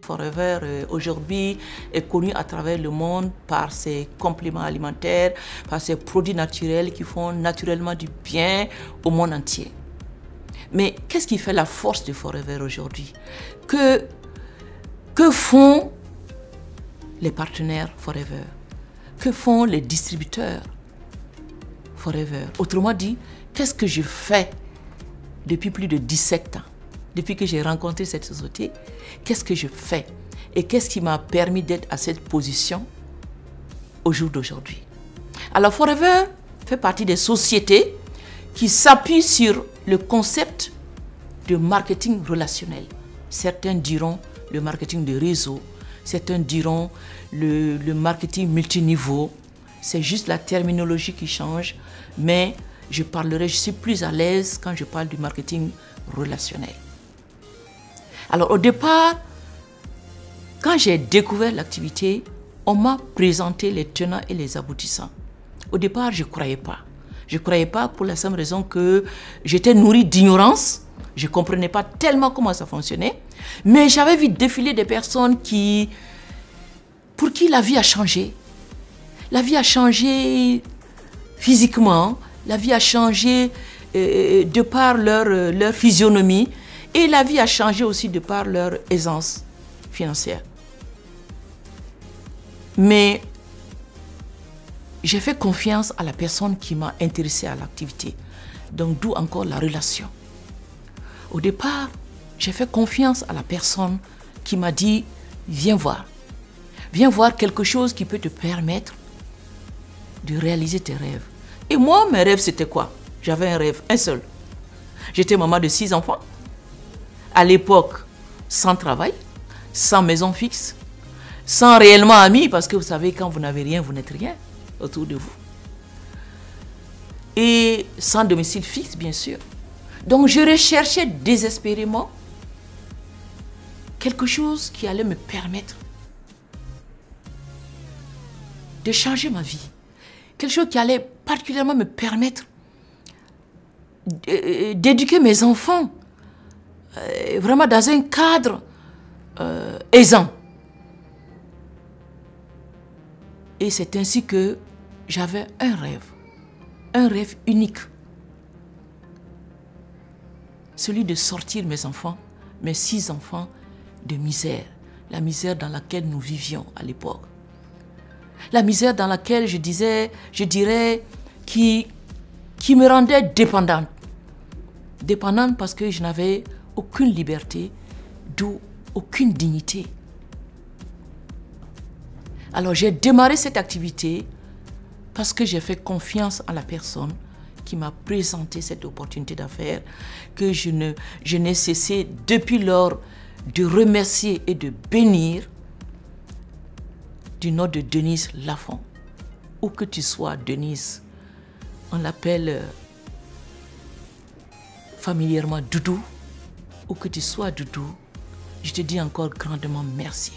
Forever aujourd'hui est connu à travers le monde par ses compléments alimentaires, par ses produits naturels qui font naturellement du bien au monde entier. Mais qu'est-ce qui fait la force de Forever aujourd'hui? Que font les partenaires Forever? Que font les distributeurs Forever? Autrement dit, qu'est-ce que je fais depuis plus de 17 ans? Depuis que j'ai rencontré cette société, qu'est-ce que je fais? Et qu'est-ce qui m'a permis d'être à cette position au jour d'aujourd'hui? Alors Forever fait partie des sociétés qui s'appuient sur le concept de marketing relationnel. Certains diront le marketing de réseau, certains diront le marketing multiniveau. C'est juste la terminologie qui change, mais je suis plus à l'aise quand je parle du marketing relationnel. Alors au départ, quand j'ai découvert l'activité, on m'a présenté les tenants et les aboutissants. Au départ, je ne croyais pas. Je ne croyais pas pour la simple raison que j'étais nourrie d'ignorance. Je ne comprenais pas tellement comment ça fonctionnait. Mais j'avais vu défiler des personnes pour qui la vie a changé. La vie a changé physiquement, la vie a changé de par leur physionomie. Et la vie a changé aussi de par leur aisance financière. Mais j'ai fait confiance à la personne qui m'a intéressé à l'activité. Donc d'où encore la relation. Au départ, j'ai fait confiance à la personne qui m'a dit « Viens voir. Viens voir quelque chose qui peut te permettre de réaliser tes rêves. » Et moi, mes rêves, c'était quoi? J'avais un rêve, un seul. J'étais maman de 6 enfants. À l'époque, sans travail, sans maison fixe, sans réellement amis, parce que vous savez, quand vous n'avez rien, vous n'êtes rien autour de vous. Et sans domicile fixe, bien sûr. Donc, je recherchais désespérément quelque chose qui allait me permettre de changer ma vie. Quelque chose qui allait particulièrement me permettre d'éduquer mes enfants vraiment dans un cadre aisant. Et c'est ainsi que j'avais un rêve unique. Celui de sortir mes enfants, mes 6 enfants, de misère. La misère dans laquelle nous vivions à l'époque. La misère dans laquelle je dirais, qui me rendait dépendante. Dépendante parce que je n'avais aucune liberté, d'où aucune dignité. Alors j'ai démarré cette activité parce que j'ai fait confiance à la personne qui m'a présenté cette opportunité d'affaires que je n'ai cessé depuis lors de remercier et de bénir du nom de Denise Lafont. Où que tu sois, Denise, on l'appelle familièrement Doudou. Où que tu sois, Doudou, je te dis encore grandement merci.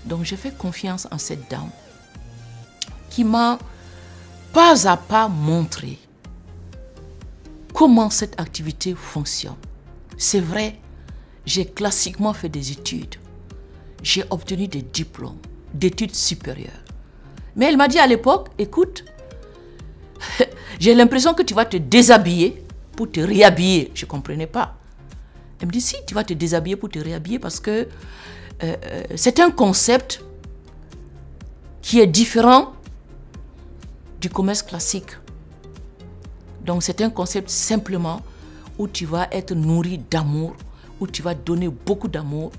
Donc j'ai fait confiance en cette dame qui m'a pas à pas montré comment cette activité fonctionne. C'est vrai, j'ai classiquement fait des études. J'ai obtenu des diplômes d'études supérieures. Mais elle m'a dit à l'époque, écoute, j'ai l'impression que tu vas te déshabiller pour te réhabiller. Je ne comprenais pas. Elle me dit, si, tu vas te déshabiller pour te réhabiller parce que c'est un concept qui est différent du commerce classique. Donc c'est un concept simplement où tu vas être nourri d'amour, où tu vas donner beaucoup d'amour.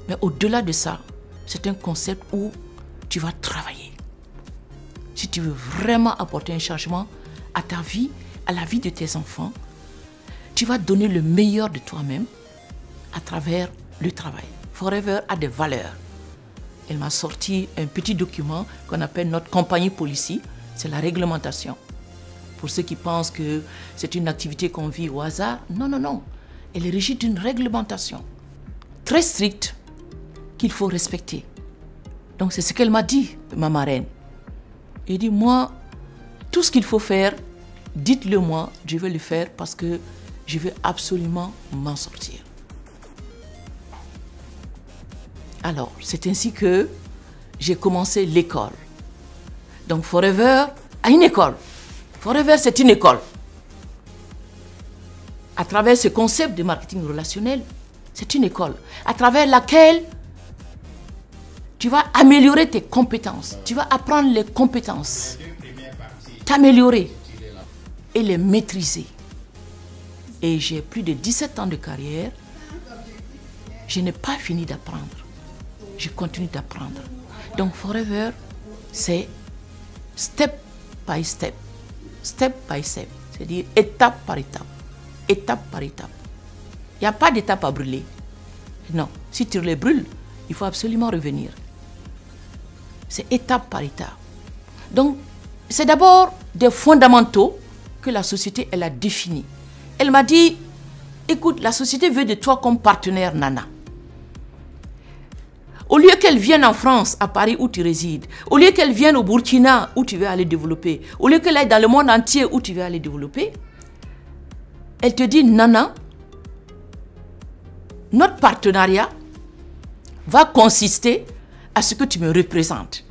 Mais au-delà de ça, c'est un concept où tu vas travailler. Si tu veux vraiment apporter un changement à ta vie, à la vie de tes enfants, tu vas donner le meilleur de toi-même à travers le travail. Forever a des valeurs. Elle m'a sorti un petit document qu'on appelle notre compagnie policy. C'est la réglementation. Pour ceux qui pensent que c'est une activité qu'on vit au hasard, non, non, non. Elle est régie d'une réglementation très stricte qu'il faut respecter. Donc c'est ce qu'elle m'a dit, ma marraine. Elle dit, moi, tout ce qu'il faut faire, dites-le moi, je vais le faire parce que je veux absolument m'en sortir. Alors, c'est ainsi que j'ai commencé l'école. Donc, Forever a une école. Forever, c'est une école. À travers ce concept de marketing relationnel, c'est une école à travers laquelle tu vas améliorer tes compétences. Tu vas apprendre les compétences, t'améliorer et les maîtriser. Et j'ai plus de 17 ans de carrière. Je n'ai pas fini d'apprendre. Je continue d'apprendre. Donc Forever, c'est step by step. Step by step. C'est-à-dire étape par étape. Étape par étape. Il n'y a pas d'étape à brûler. Non. Si tu les brûles, il faut absolument revenir. C'est étape par étape. Donc, c'est d'abord des fondamentaux que la société, elle a définis. Elle m'a dit, écoute, la société veut de toi comme partenaire, Nana. Au lieu qu'elle vienne en France, à Paris où tu résides, au lieu qu'elle vienne au Burkina où tu veux aller développer, au lieu qu'elle aille dans le monde entier où tu veux aller développer, elle te dit, Nana, notre partenariat va consister à ce que tu me représentes.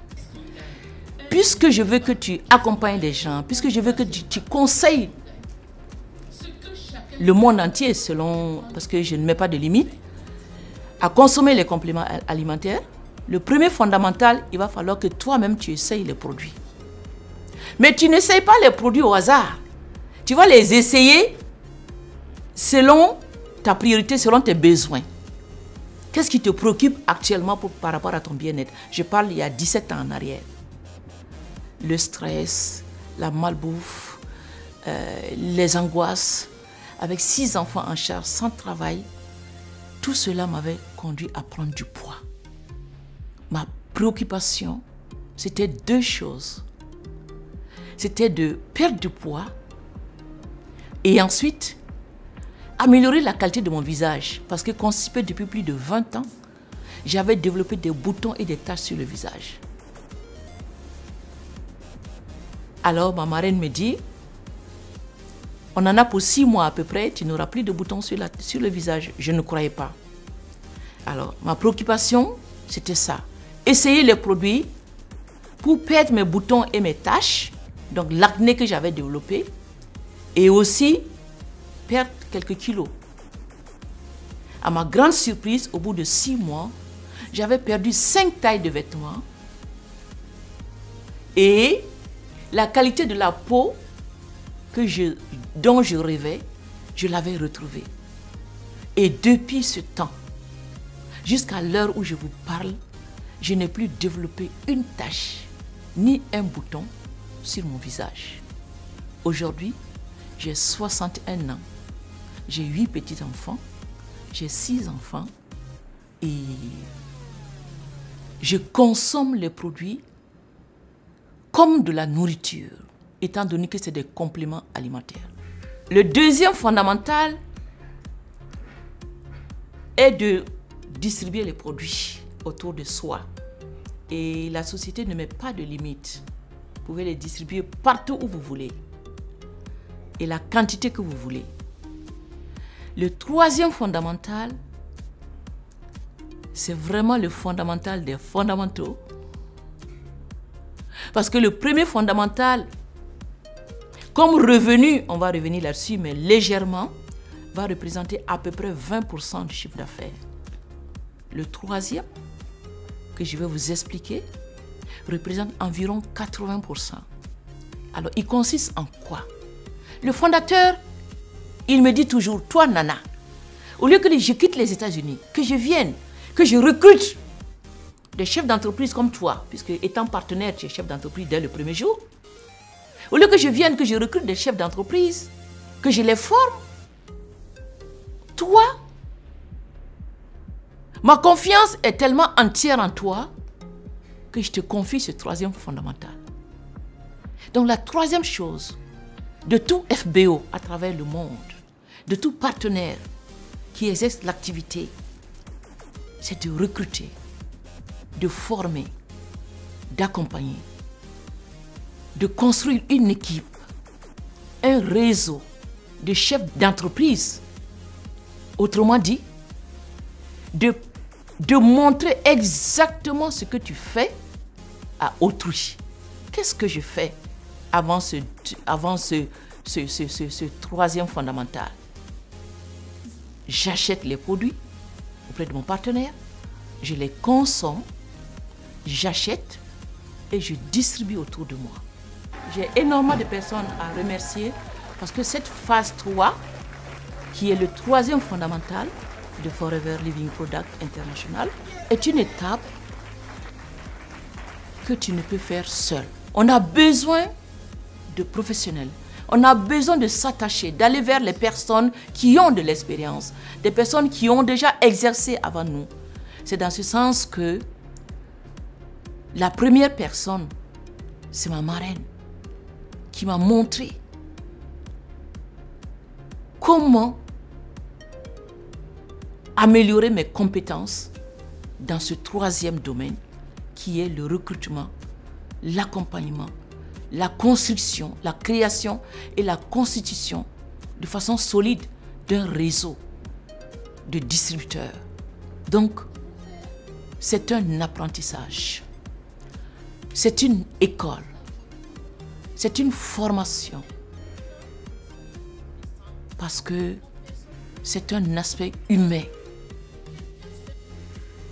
Puisque je veux que tu accompagnes les gens, puisque je veux que tu conseilles le monde entier, selon, parce que je ne mets pas de limite, à consommer les compléments alimentaires, le premier fondamental, il va falloir que toi-même tu essayes les produits. Mais tu n'essayes pas les produits au hasard. Tu vas les essayer selon ta priorité, selon tes besoins. Qu'est-ce qui te préoccupe actuellement par rapport à ton bien-être? Je parle il y a 17 ans en arrière. Le stress, la malbouffe, les angoisses, avec 6 enfants en charge, sans travail, tout cela m'avait conduit à prendre du poids. Ma préoccupation, c'était 2 choses. C'était de perdre du poids et ensuite améliorer la qualité de mon visage. Parce que constipé depuis plus de 20 ans, j'avais développé des boutons et des taches sur le visage. Alors ma marraine me dit, on en a pour 6 mois à peu près, tu n'auras plus de boutons sur le visage. Je ne croyais pas. Alors ma préoccupation, c'était ça. Essayer les produits pour perdre mes boutons et mes taches, donc l'acné que j'avais développé, et aussi perdre quelques kilos. À ma grande surprise, au bout de 6 mois, j'avais perdu 5 tailles de vêtements et la qualité de la peau dont je rêvais, je l'avais retrouvée. Et depuis ce temps, jusqu'à l'heure où je vous parle, je n'ai plus développé une tache ni un bouton sur mon visage. Aujourd'hui, j'ai 61 ans. J'ai 8 petits-enfants, j'ai 6 enfants et je consomme les produits comme de la nourriture, étant donné que c'est des compléments alimentaires. Le deuxième fondamental est de distribuer les produits autour de soi. Et la société ne met pas de limite. Vous pouvez les distribuer partout où vous voulez et la quantité que vous voulez. Le troisième fondamental, c'est vraiment le fondamental des fondamentaux. Parce que le premier fondamental, comme revenu, on va revenir là-dessus, mais légèrement, va représenter à peu près 20% du chiffre d'affaires. Le troisième, que je vais vous expliquer, représente environ 80%. Alors, il consiste en quoi? Le fondateur, il me dit toujours, toi Nana, au lieu que je quitte les États-Unis, que je vienne, que je recrute des chefs d'entreprise comme toi, puisque étant partenaire, tu es chef d'entreprise dès le premier jour, au lieu que je vienne, que je recrute des chefs d'entreprise, que je les forme, toi, ma confiance est tellement entière en toi que je te confie ce troisième fondamental. Donc la troisième chose de tout FBO à travers le monde, de tout partenaire qui exerce l'activité, c'est de recruter, de former, d'accompagner, de construire une équipe, un réseau de chefs d'entreprise. Autrement dit, de de montrer exactement ce que tu fais à autrui. Qu'est-ce que je fais avant ce troisième fondamental? J'achète les produits auprès de mon partenaire, je les consomme, j'achète et je distribue autour de moi. J'ai énormément de personnes à remercier parce que cette phase 3, qui est le troisième fondamental de Forever Living Product International, est une étape que tu ne peux faire seul. On a besoin de professionnels. On a besoin de s'attacher, d'aller vers les personnes qui ont de l'expérience, des personnes qui ont déjà exercé avant nous. C'est dans ce sens que la première personne, c'est ma marraine, qui m'a montré comment améliorer mes compétences dans ce troisième domaine qui est le recrutement, l'accompagnement, la construction, la création et la constitution de façon solide d'un réseau de distributeurs. Donc, c'est un apprentissage, c'est une école, c'est une formation, parce que c'est un aspect humain.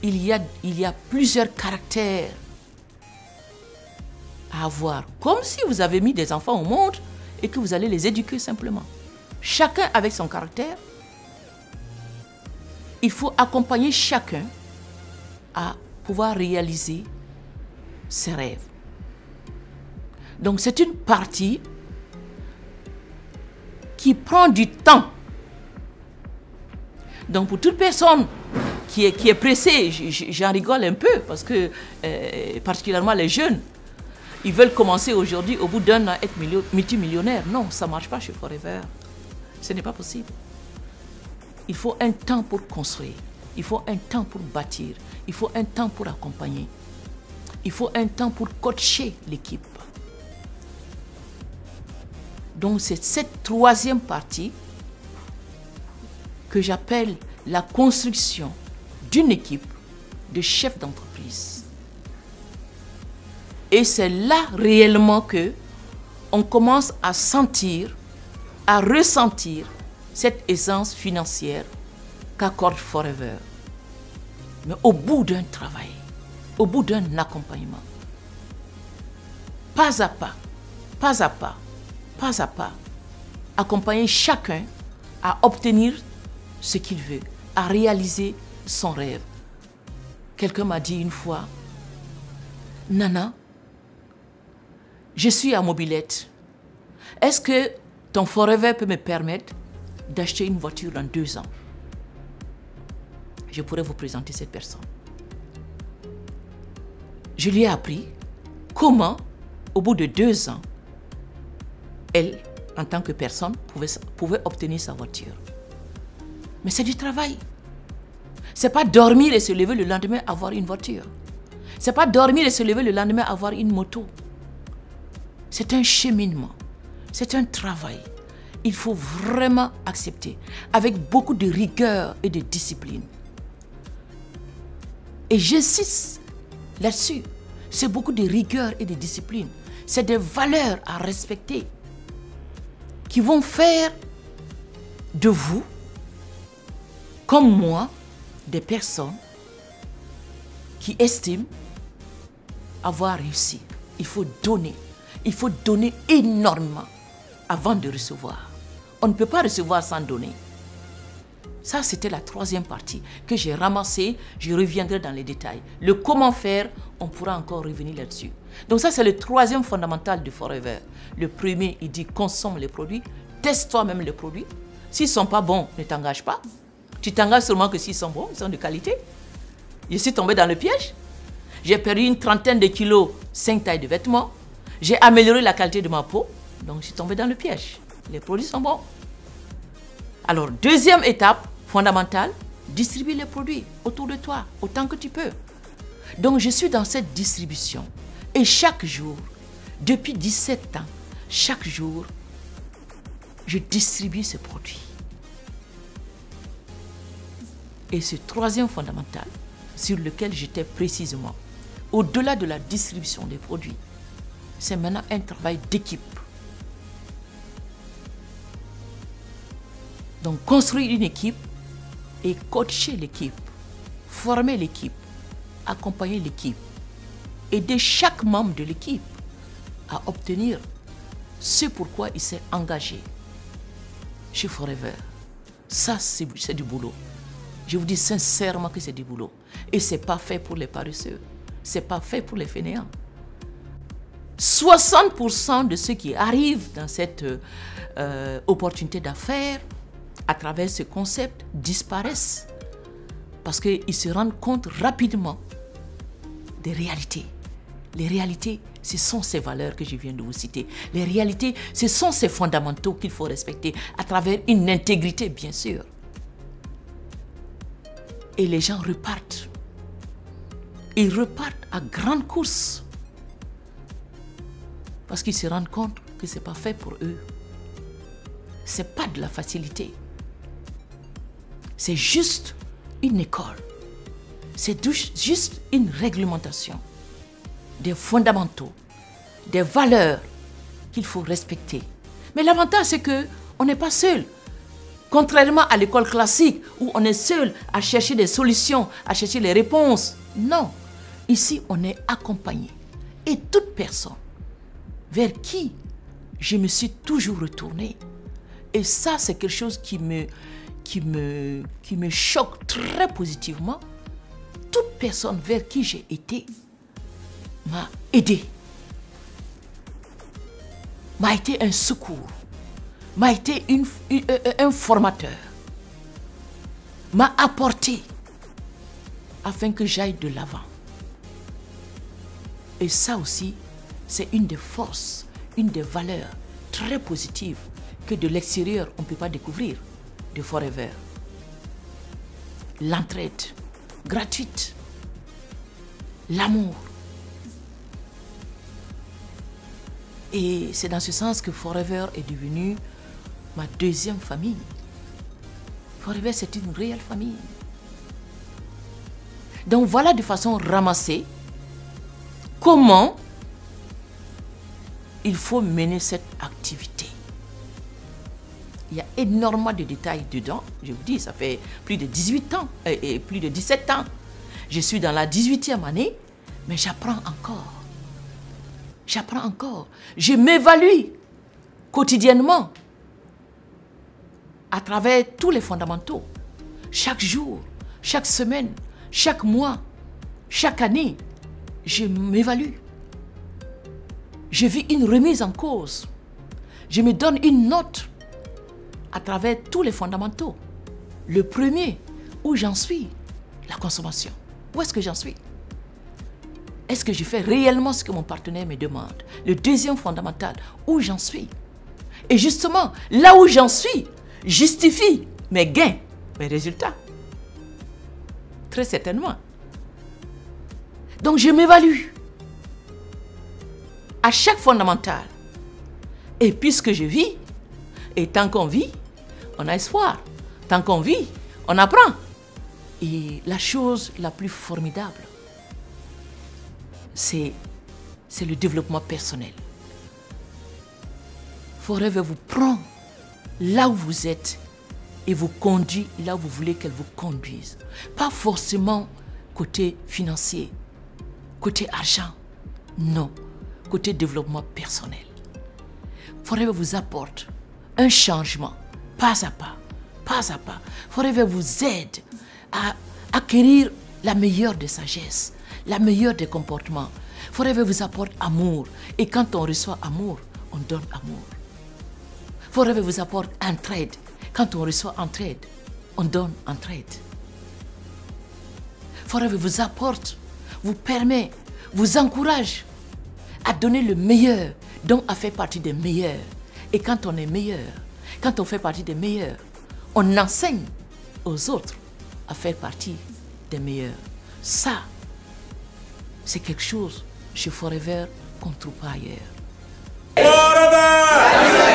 Il y a plusieurs caractères à avoir, comme si vous avez mis des enfants au monde et que vous allez les éduquer simplement. Chacun avec son caractère. Il faut accompagner chacun à pouvoir réaliser ses rêves. Donc c'est une partie qui prend du temps. Donc pour toute personne qui est pressée, j'en rigole un peu parce que particulièrement les jeunes, ils veulent commencer aujourd'hui, au bout d'un an, être multimillionnaires. Non, ça ne marche pas chez Forever. Ce n'est pas possible. Il faut un temps pour construire. Il faut un temps pour bâtir. Il faut un temps pour accompagner. Il faut un temps pour coacher l'équipe. Donc c'est cette troisième partie que j'appelle la construction d'une équipe de chefs d'entreprise. Et c'est là réellement que on commence à sentir, à ressentir cette essence financière qu'accorde Forever. Mais au bout d'un travail, au bout d'un accompagnement, pas à pas, pas à pas, pas à pas, accompagner chacun à obtenir ce qu'il veut, à réaliser son rêve. Quelqu'un m'a dit une fois, Nana, je suis à Mobilette. Est-ce que ton Forever peut me permettre d'acheter une voiture dans 2 ans? Je pourrais vous présenter cette personne. Je lui ai appris comment, au bout de 2 ans, elle, en tant que personne, pouvait obtenir sa voiture. Mais c'est du travail. C'est pas dormir et se lever le lendemain avoir une voiture. C'est pas dormir et se lever le lendemain avoir une moto. C'est un cheminement. C'est un travail. Il faut vraiment accepter, avec beaucoup de rigueur et de discipline. Et j'insiste là-dessus. C'est beaucoup de rigueur et de discipline. C'est des valeurs à respecter qui vont faire de vous, comme moi, des personnes qui estiment avoir réussi. Il faut donner. Il faut donner énormément avant de recevoir. On ne peut pas recevoir sans donner. Ça, c'était la troisième partie que j'ai ramassée. Je reviendrai dans les détails. Le comment faire, on pourra encore revenir là-dessus. Donc ça, c'est le troisième fondamental de Forever. Le premier, il dit consomme les produits, teste toi-même les produits. S'ils ne sont pas bons, ne t'engage pas. Tu t'engages seulement que s'ils sont bons, ils sont de qualité. Je suis tombée dans le piège. J'ai perdu une 30aine de kilos, 5 tailles de vêtements. J'ai amélioré la qualité de ma peau. Donc, je suis tombée dans le piège. Les produits sont bons. Alors, deuxième étape fondamentale, distribue les produits autour de toi, autant que tu peux. Donc, je suis dans cette distribution. Et chaque jour, depuis 17 ans, chaque jour, je distribue ces produits. Et ce troisième fondamental, sur lequel j'étais précisément, au-delà de la distribution des produits, c'est maintenant un travail d'équipe. Donc construire une équipe et coacher l'équipe, former l'équipe, accompagner l'équipe, aider chaque membre de l'équipe à obtenir ce pourquoi il s'est engagé chez Forever. Ça, c'est du boulot. Je vous dis sincèrement que c'est du boulot. Et ce n'est pas fait pour les paresseux. Ce n'est pas fait pour les fainéants. 60% de ceux qui arrivent dans cette opportunité d'affaires, à travers ce concept, disparaissent. Parce qu'ils se rendent compte rapidement des réalités. Les réalités, ce sont ces valeurs que je viens de vous citer. Les réalités, ce sont ces fondamentaux qu'il faut respecter à travers une intégrité, bien sûr. Et les gens repartent. Ils repartent à grande course. Parce qu'ils se rendent compte que ce n'est pas fait pour eux. Ce n'est pas de la facilité. C'est juste une école. C'est juste une réglementation. Des fondamentaux, des valeurs qu'il faut respecter. Mais l'avantage, c'est qu'on n'est pas seul. Contrairement à l'école classique, où on est seul à chercher des solutions, à chercher les réponses. Non, ici, on est accompagné. Et toute personne vers qui je me suis toujours retournée. Et ça, c'est quelque chose qui me choque très positivement. Toute personne vers qui j'ai été m'a aidé, m'a été un secours, m'a été un formateur, m'a apporté afin que j'aille de l'avant. Et ça aussi, c'est une des forces, une des valeurs très positives que de l'extérieur, on ne peut pas découvrir de Forever. L'entraide gratuite, l'amour. Et c'est dans ce sens que Forever est devenu ma deuxième famille. Forever, c'est une réelle famille. Donc voilà de façon ramassée comment il faut mener cette activité. Il y a énormément de détails dedans. Je vous dis, ça fait plus de 18 ans et plus de 17 ans. Je suis dans la 18e année, mais j'apprends encore. J'apprends encore. Je m'évalue quotidiennement à travers tous les fondamentaux. Chaque jour, chaque semaine, chaque mois, chaque année, je m'évalue. Je vis une remise en cause. Je me donne une note à travers tous les fondamentaux. Le premier, où j'en suis, la consommation. Où est-ce que j'en suis? Est-ce que je fais réellement ce que mon partenaire me demande? Le deuxième fondamental, où j'en suis? Et justement, là où j'en suis, justifie mes gains, mes résultats. Très certainement. Donc je m'évalue à chaque fondamental. Et puisque je vis, et tant qu'on vit, on a espoir. Tant qu'on vit, on apprend. Et la chose la plus formidable, c'est le développement personnel. Forever vous prend là où vous êtes et vous conduit là où vous voulez qu'elle vous conduise. Pas forcément côté financier, côté argent, non, côté développement personnel. Forever vous apporte un changement, pas à pas, pas à pas. Forever vous aide à acquérir la meilleure des sagesses, la meilleure des comportements. Forever vous apporte amour. Et quand on reçoit amour, on donne amour. Forever vous apporte entraide. Quand on reçoit entraide, on donne entraide. Forever vous apporte, vous permet, vous encourage à donner le meilleur, donc à faire partie des meilleurs. Et quand on est meilleur, quand on fait partie des meilleurs, on enseigne aux autres à faire partie des meilleurs. Ça, c'est quelque chose chez Forever qu'on ne trouve pas ailleurs. Forever!